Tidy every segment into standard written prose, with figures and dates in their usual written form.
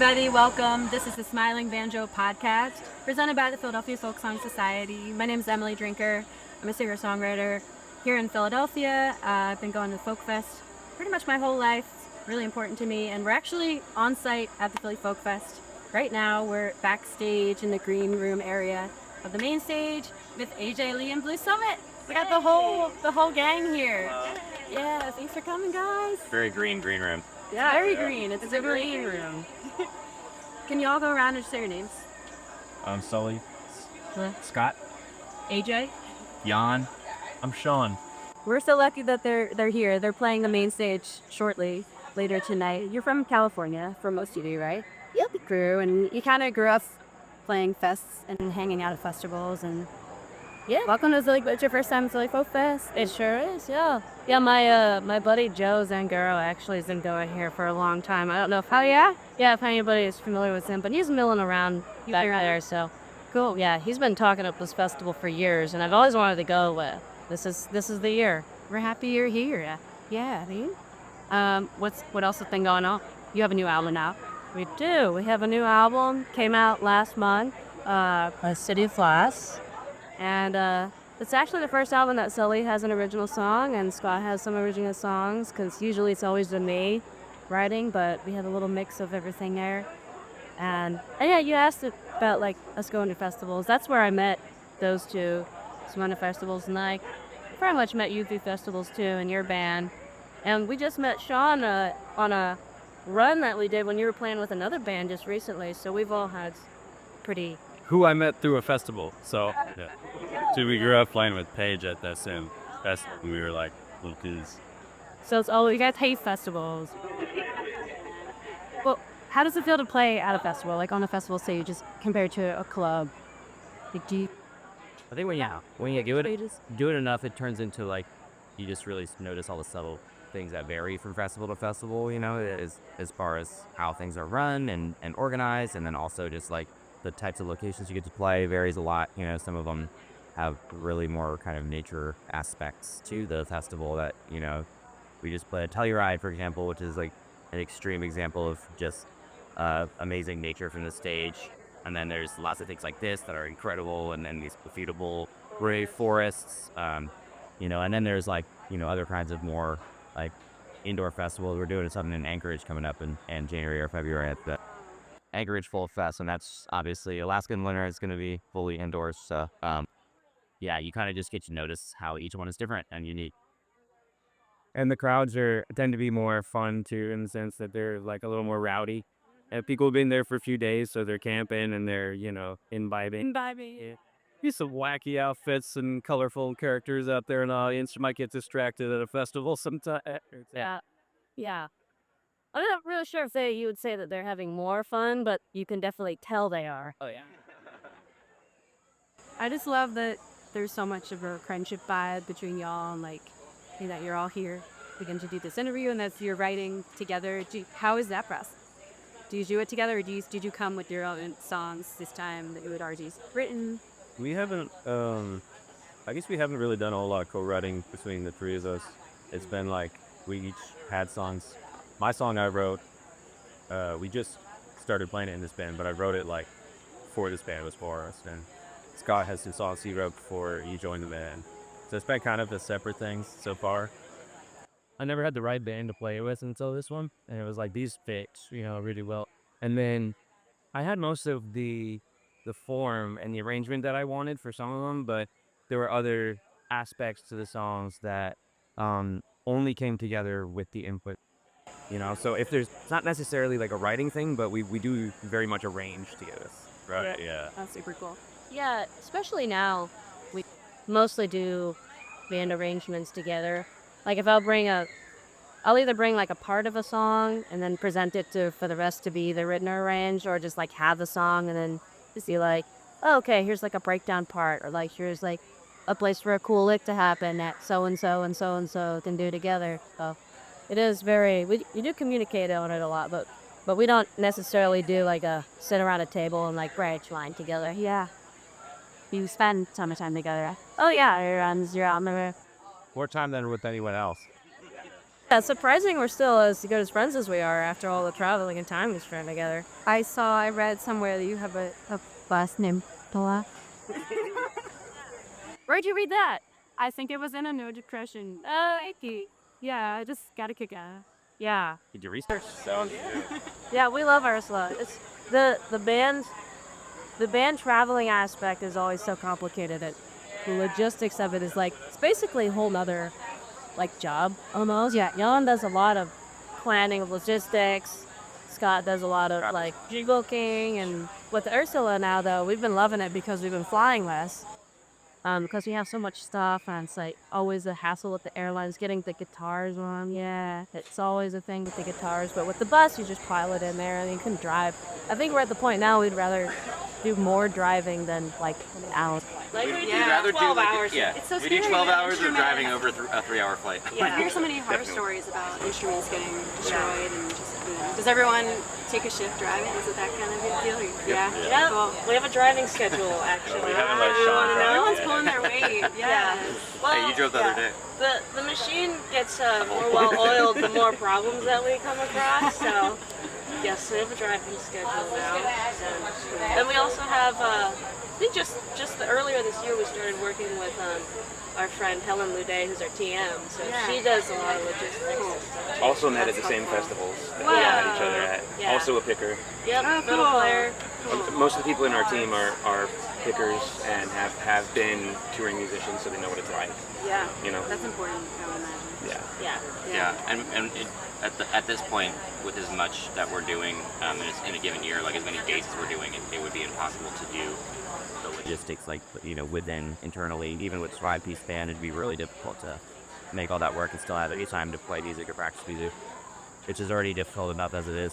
everybody. Welcome. This is the Smiling Banjo Podcast, presented by the Philadelphia Folk Song Society. My name is Emily Drinker. I'm a singer-songwriter here in Philadelphia. I've been going to Folk Fest pretty much my whole life. It's really important to me. And we're actually on site at the Philly Folk Fest. Right now, we're backstage in the green room area of the main stage with AJ Lee and Blue Summit. We got the whole gang here. Yeah, thanks for coming, guys. Very green room. Yeah, very green. It's a green room. Can you all go around and say your names? I'm Sully. Huh? Scott. AJ? Jan. I'm Sean. We're so lucky that they're here. They're playing the main stage shortly later tonight. You're from California, for most of you, right? Yep. Crew, and you kind of grew up playing fests and hanging out at festivals, and yeah. Welcome to Philly. It's your first time at Philly Folk Fest. It sure is, yeah. Yeah, my buddy Joe Zangaro actually has been going here for a long time. I don't know if if anybody is familiar with him, but he's milling around back there, so cool. Yeah, he's been talking up this festival for years, and I've always wanted to go. This is the year. We're happy you're here. Yeah, I mean, what else has been going on? You have a new album out. We do. We have a new album. Came out last month. City of Glass. And it's actually the first album that Sully has an original song and Scott has some original songs, because usually it's always been me writing, but we have a little mix of everything there. And yeah, you asked about like us going to festivals. That's where I met those two, some festivals, and I pretty much met you through festivals too and your band. And we just met Sean on a run that we did when you were playing with another band just recently. So we've all had pretty... Who I met through a festival. So, yeah. So we grew up playing with Paige at that same festival. We were like little kids. So it's all, you guys hate festivals. Well, how does it feel to play at a festival? Like on a festival stage, just compared to a club? Like, I think when you do it enough, it turns into like you just really notice all the subtle things that vary from festival to festival. You know, as far as how things are run and organized, and then also just like the types of locations you get to play varies a lot. You know, some of them have really more kind of nature aspects to the festival that, you know, we just played Telluride, for example, which is like an extreme example of just amazing nature from the stage. And then there's lots of things like this that are incredible, and then these beautiful gray forests, you know, and then there's like, you know, other kinds of more like indoor festivals. We're doing something in Anchorage coming up in January or February at the Anchorage Folk Fest, and that's obviously Alaskan winter is going to be fully indoors. So, yeah, you kind of just get to notice how each one is different and unique. And the crowds tend to be more fun too, in the sense that they're like a little more rowdy. And people have been there for a few days, so they're camping and they're, you know, imbibing. Yeah. Be some wacky outfits and colorful characters out there in the audience. You might get distracted at a festival sometime. yeah. I'm not really sure if you would say that they're having more fun, but you can definitely tell they are. Oh, yeah. I just love that there's so much of a friendship vibe between y'all, and like that you're all here begin to do this interview, and that you're writing together. How is that process? Do you do it together, or did you come with your own songs this time that you had already written? We haven't, I guess we haven't really done a whole lot of co-writing between the three of us. It's been like we each had songs. My song I wrote, we just started playing it in this band, but I wrote it like before this band was for us. And Scott has some songs he wrote before he joined the band. So it's been kind of a separate thing so far. I never had the right band to play with until this one, and it was like these fit, you know, really well. And then I had most of the form and the arrangement that I wanted for some of them, but there were other aspects to the songs that only came together with the input. You know, so if it's not necessarily like a writing thing, but we do very much arrange together. Right, yeah. That's super cool. Yeah, especially now, we mostly do band arrangements together. Like if I'll either bring like a part of a song and then present it for the rest to be either written or arranged, or just like have the song and then just be like, oh, okay, here's like a breakdown part, or like here's like a place for a cool lick to happen that so-and-so and so-and-so can do together. So it is you do communicate on it a lot, but we don't necessarily do like a sit around a table and like branch line together. Yeah. You spend some time together. Oh yeah, you're on the road. More time than with anyone else. Yeah, surprising we're still as good as friends as we are after all the traveling and time we spent together. I read somewhere that you have a bus named Toa. Where'd you read that? I think it was in a No Depression. Yeah, I just got a kick out of it. Yeah. Did you research? Sounds good. Yeah, we love Ursula. It's the band traveling aspect is always so complicated. The logistics of it is like it's basically a whole nother like job almost. Yeah, Jan does a lot of planning of logistics. Scott does a lot of like booking, and with Ursula now though, we've been loving it because we've been flying less. Because we have so much stuff, and it's like always a hassle with the airlines getting the guitars on. Yeah, it's always a thing with the guitars. But with the bus, you just pile it in there, and you can drive. I think we're at the point now we'd rather do more driving than like an hour. Like We'd we rather do 12 do hours. Yeah, It's so we do scary 12 with hours of instruments. driving over a 3-hour flight. I hear so many horror Definitely. stories about instruments getting destroyed and just. Does everyone take a shift driving? Is it that kind of a deal? Yeah. Yeah, Cool. we have a driving schedule actually. We haven't let Sean drive. Everyone's pulling their weight. Yeah. Well, Hey, you drove the other day. The machine gets more well oiled the more problems that we come across. So yes, we have a driving schedule now. And we also have I think just earlier this year we started working with our friend Helen Luday, who's our TM. So she does a lot of logistics. Also met at the same festivals that we Wow. met each other at. Yeah. Also a picker. Yep, Oh, fiddle cool. player. Most of the people in our team are pickers and have been touring musicians, so they know what it's like. Yeah. You know. That's important, I would imagine. Yeah. Yeah. Yeah, and at this point, with as much that we're doing in a given year, like as many dates as we're doing, it would be impossible to do The logistics, like, within internally, even with 5-piece band, it'd be really difficult to make all that work and still have any time to play music or practice music, which is already difficult enough as it is.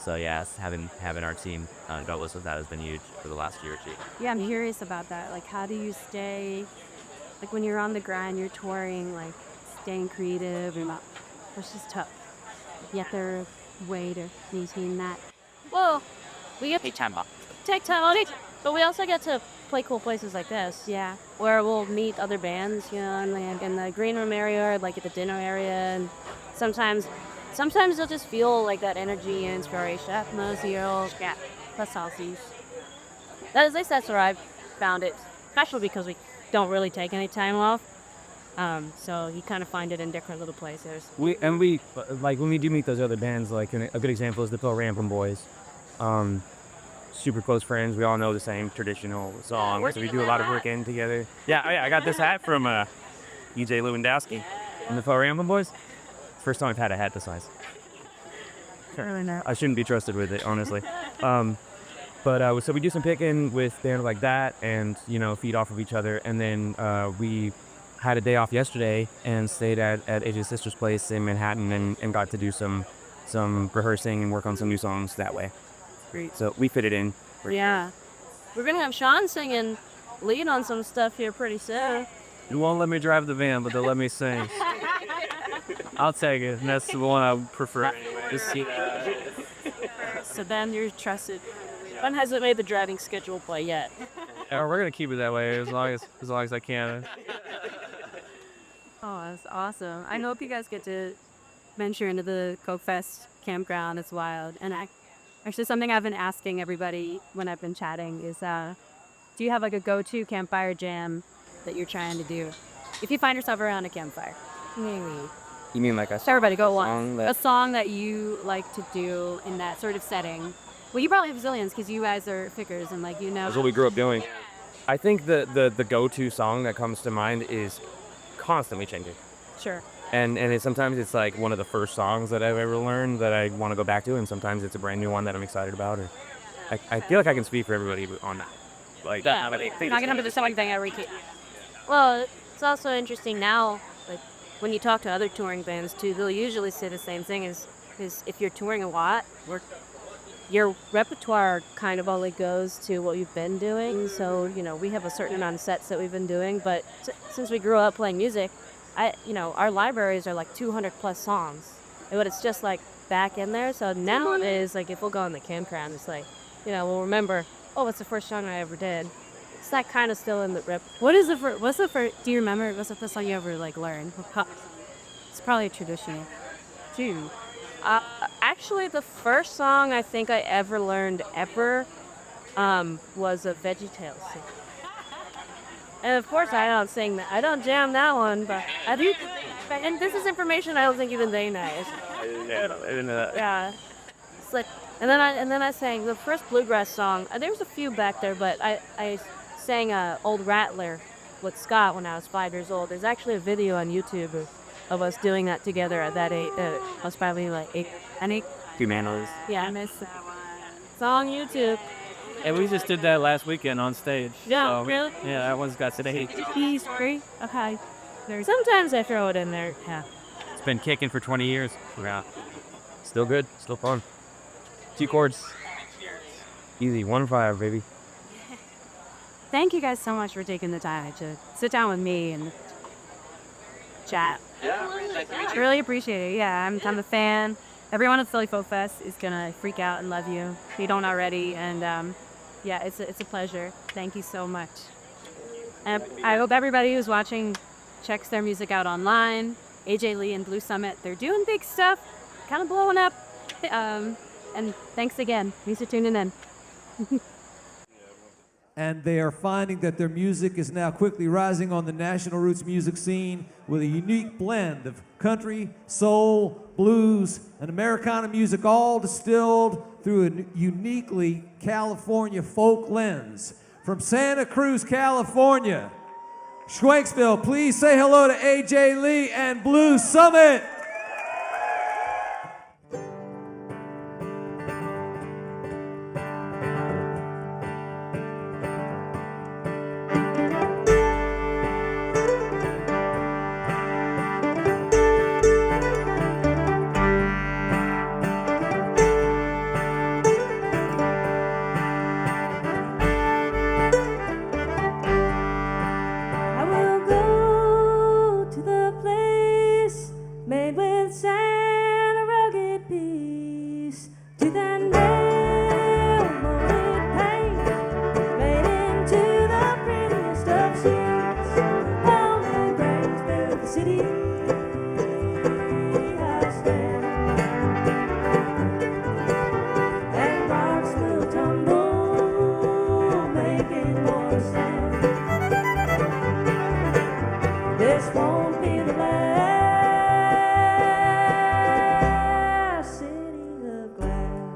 So yes, having our team go with that has been huge for the last year or two. Yeah, I'm curious about that. Like, how do you stay, like, when you're on the grind, you're touring, like, staying creative and not, it's just tough. Yet there a way to maintain that. Well, we get Hey, time off. take time on it, but we also get to play cool places like this. Yeah. Where we'll meet other bands, in the green room area, or like at the dinner area, and sometimes you'll just feel like that energy and inspiration. Yeah, that's all. At least that's where I've found it, especially because we don't really take any time off. So you kind of find it in different little places. We like when we do meet those other bands. Like a good example is the Phil Rampin Boys. Super close friends. We all know the same traditional songs. So we do a lot of work in together. Yeah, I got this hat from EJ Lewandowski and the Phil Rampin Boys. First time I've had a hat this size. Really not. I shouldn't be trusted with it, honestly. But so we do some picking with bands like that, and feed off of each other. And then we had a day off yesterday and stayed at AJ's sister's place in Manhattan and got to do some rehearsing and work on some new songs that way. Great. So we fit it in. Yeah, we're gonna have Sean singing lead on some stuff here pretty soon. You won't let me drive the van, but they'll let me sing. I'll take it, and that's the one I prefer. Just So then you're trusted. One hasn't made the driving schedule play yet. we're gonna keep it that way as long as I can. Oh, that's awesome. I hope you guys get to venture into the Coke Fest campground. It's wild. And actually, something I've been asking everybody when I've been chatting is, do you have like a go-to campfire jam that you're trying to do? If you find yourself around a campfire. Maybe. You mean like a So everybody, go song one. that- A song that you like to do in that sort of setting. Well, you probably have zillions because you guys are pickers and That's what we grew up doing. I think the go-to song that comes to mind is constantly changing. Sure. And sometimes it's like one of the first songs that I've ever learned that I want to go back to, and sometimes it's a brand new one that I'm excited about. Or I feel like I can speak for everybody on that. Like, You're not going to do the same thing every kid. Well, it's also interesting now, like when you talk to other touring bands too, they'll usually say the same thing is if you're touring a lot, your repertoire kind of only goes to what you've been doing. So, we have a certain amount of sets that we've been doing, but since we grew up playing music, our libraries are like 200 plus songs, but it's just like back in there. So nowadays, like if we'll go on the campground, it's like, we'll remember, oh, what's the first song I ever did? It's that kind of still in the rep. What's the first, do you remember, what's the first song you ever like learned? It's probably traditional. too. Actually, the first song I think I ever learned was a VeggieTales song. And of course, I don't sing that. I don't jam that one, but I do. And this is information I don't think even they know. Yeah. It's like, and then I sang the first bluegrass song. There was a few back there, but I sang Old Rattler with Scott when I was 5 years old. There's actually a video on YouTube of us doing that together at that age. I was probably like 8. And 8. Humanos. Yeah, I missed that one. It's on YouTube. And we just did that last weekend on stage. Yeah, So, really? Yeah, that one's got today. He's free. Okay. Sometimes I throw it in there. Yeah. It's been kicking for 20 years. Yeah. Still good. Still fun. 2 chords. Easy. 1-5, baby. Thank you guys so much for taking the time to sit down with me and chat. Yeah. Really appreciate it. Yeah, I'm a fan. Everyone at Philly Folk Fest is gonna freak out and love you if you don't already. And yeah, it's a pleasure. Thank you so much. And I hope everybody who's watching checks their music out online. AJ Lee and Blue Summit, they're doing big stuff, kind of blowing up. And thanks again. Thanks for tuning in. And they are finding that their music is now quickly rising on the national roots music scene with a unique blend of country, soul, blues, and Americana music, all distilled through a uniquely California folk lens. From Santa Cruz, California, Schwenksville, please say hello to AJ Lee and Blue Summit. I will go to the place made with sand and rugged peace, to the nail molded paint made into the prettiest of sheets. Lonely brains build the city I stand, and rocks will tumble, making more sand. This won't be the last city of glass.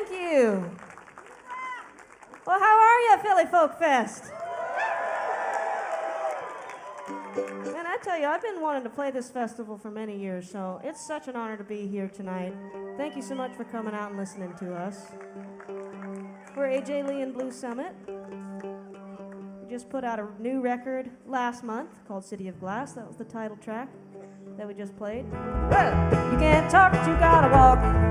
Thank you. Well, how are you, Philly Folk Fest? Man, I tell you, I've been wanting to play this festival for many years, so it's such an honor to be here tonight. Thank you so much for coming out and listening to us. We're AJ Lee and Blue Summit. We just put out a new record last month called City of Glass. That was the title track that we just played. Well, you can't talk, but you gotta walk.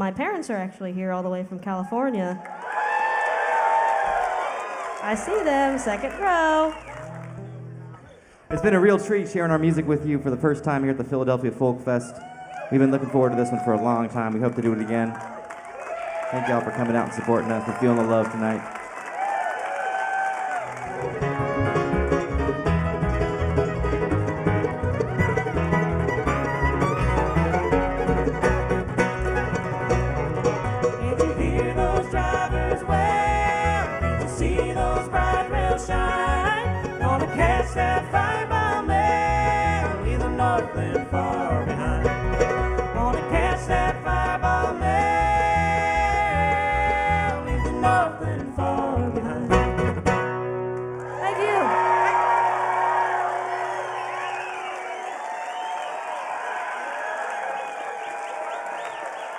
My parents are actually here all the way from California. I see them, second row. It's been a real treat sharing our music with you for the first time here at the Philadelphia Folk Fest. We've been looking forward to this one for a long time. We hope to do it again. Thank y'all for coming out and supporting us and feeling the love tonight.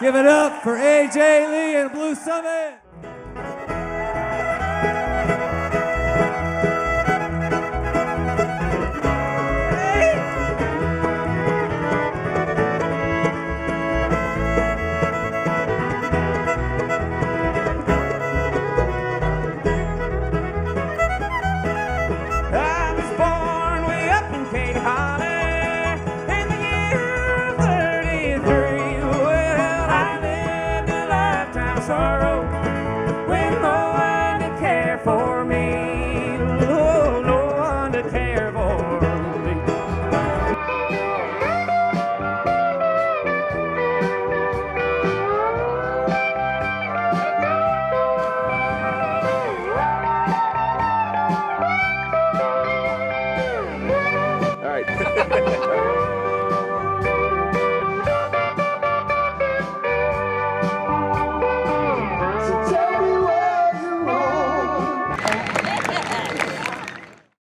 Give it up for AJ Lee and Blue Summit. All right.